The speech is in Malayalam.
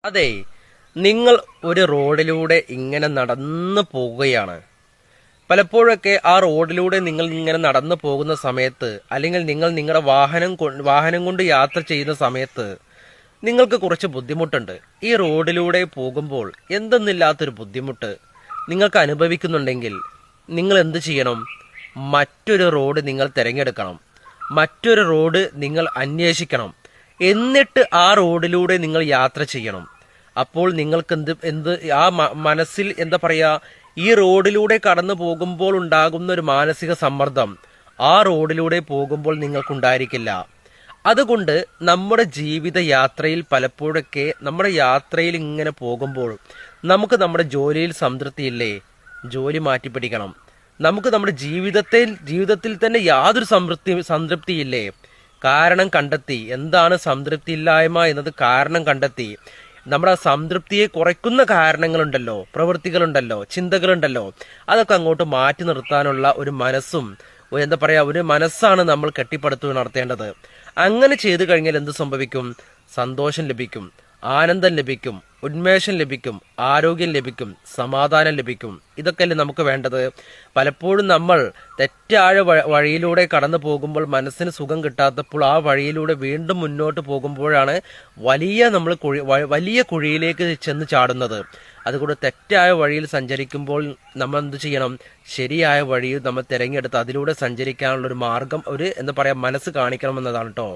അതെ, നിങ്ങൾ ഒരു റോഡിലൂടെ ഇങ്ങനെ നടന്നു പോവുകയാണ്. പലപ്പോഴൊക്കെ ആ റോഡിലൂടെ നിങ്ങൾ ഇങ്ങനെ നടന്നു പോകുന്ന സമയത്ത്, അല്ലെങ്കിൽ നിങ്ങൾ നിങ്ങളുടെ വാഹനം കൊണ്ട് യാത്ര ചെയ്യുന്ന സമയത്ത് നിങ്ങൾക്ക് കുറച്ച് ബുദ്ധിമുട്ടുണ്ട്. ഈ റോഡിലൂടെ പോകുമ്പോൾ എന്തെന്നില്ലാത്തൊരു ബുദ്ധിമുട്ട് നിങ്ങൾക്ക് അനുഭവിക്കുന്നുണ്ടെങ്കിൽ നിങ്ങൾ എന്ത് ചെയ്യണം? മറ്റൊരു റോഡ് നിങ്ങൾ തിരഞ്ഞെടുക്കണം. മറ്റൊരു റോഡ് നിങ്ങൾ അന്വേഷിക്കണം. എന്നിട്ട് ആ റോഡിലൂടെ നിങ്ങൾ യാത്ര ചെയ്യണം. അപ്പോൾ നിങ്ങൾക്ക് എന്ത് ആ മനസ്സിൽ എന്താ പറയാ, ഈ റോഡിലൂടെ കടന്നു പോകുമ്പോൾ ഉണ്ടാകുന്ന ഒരു മാനസിക സമ്മർദ്ദം ആ റോഡിലൂടെ പോകുമ്പോൾ നിങ്ങൾക്കുണ്ടായിരിക്കില്ല. അതുകൊണ്ട് നമ്മുടെ ജീവിത യാത്രയിൽ പലപ്പോഴൊക്കെ നമ്മുടെ യാത്രയിൽ ഇങ്ങനെ പോകുമ്പോൾ നമുക്ക് നമ്മുടെ ജോലിയിൽ സംതൃപ്തിയില്ലേ? ജോലി മാറ്റിപ്പിടിക്കണം. നമുക്ക് നമ്മുടെ ജീവിതത്തിൽ തന്നെ യാതൊരു സംതൃപ്തിയില്ലേ? കാരണം കണ്ടെത്തി. എന്താണ് സംതൃപ്തി ഇല്ലായ്മ എന്നത്? കാരണം കണ്ടെത്തി. നമ്മുടെ സംതൃപ്തിയെ കുറയ്ക്കുന്ന കാരണങ്ങളുണ്ടല്ലോ, പ്രവൃത്തികളുണ്ടല്ലോ, ചിന്തകളുണ്ടല്ലോ, അതൊക്കെ അങ്ങോട്ട് മാറ്റി നിർത്താനുള്ള ഒരു മനസ്സും എന്താ പറയാ, ഒരു മനസ്സാണ് നമ്മൾ കെട്ടിപ്പടുത്തു നടത്തേണ്ടത്. അങ്ങനെ ചെയ്തു കഴിഞ്ഞാൽ എന്ത് സംഭവിക്കും? സന്തോഷം ലഭിക്കും, ആനന്ദം ലഭിക്കും, ഉന്മേഷം ലഭിക്കും, ആരോഗ്യം ലഭിക്കും, സമാധാനം ലഭിക്കും. ഇതൊക്കെയല്ലേ നമുക്ക് വേണ്ടത്. പലപ്പോഴും നമ്മൾ തെറ്റായ വഴിയിലൂടെ കടന്നു പോകുമ്പോൾ മനസ്സിന് സുഖം കിട്ടാത്തപ്പോൾ ആ വഴിയിലൂടെ വീണ്ടും മുന്നോട്ട് പോകുമ്പോഴാണ് വലിയ കുഴിയിലേക്ക് ചെന്ന് ചാടുന്നത്. അതുകൊണ്ട് തെറ്റായ വഴിയിൽ സഞ്ചരിക്കുമ്പോൾ നമ്മൾ എന്ത് ചെയ്യണം? ശരിയായ വഴിയിൽ നമ്മൾ തിരഞ്ഞെടുത്ത് അതിലൂടെ സഞ്ചരിക്കാനുള്ള ഒരു മാർഗം, എന്താ പറയാ, മനസ്സ് കാണിക്കണം എന്നതാണ് കേട്ടോ.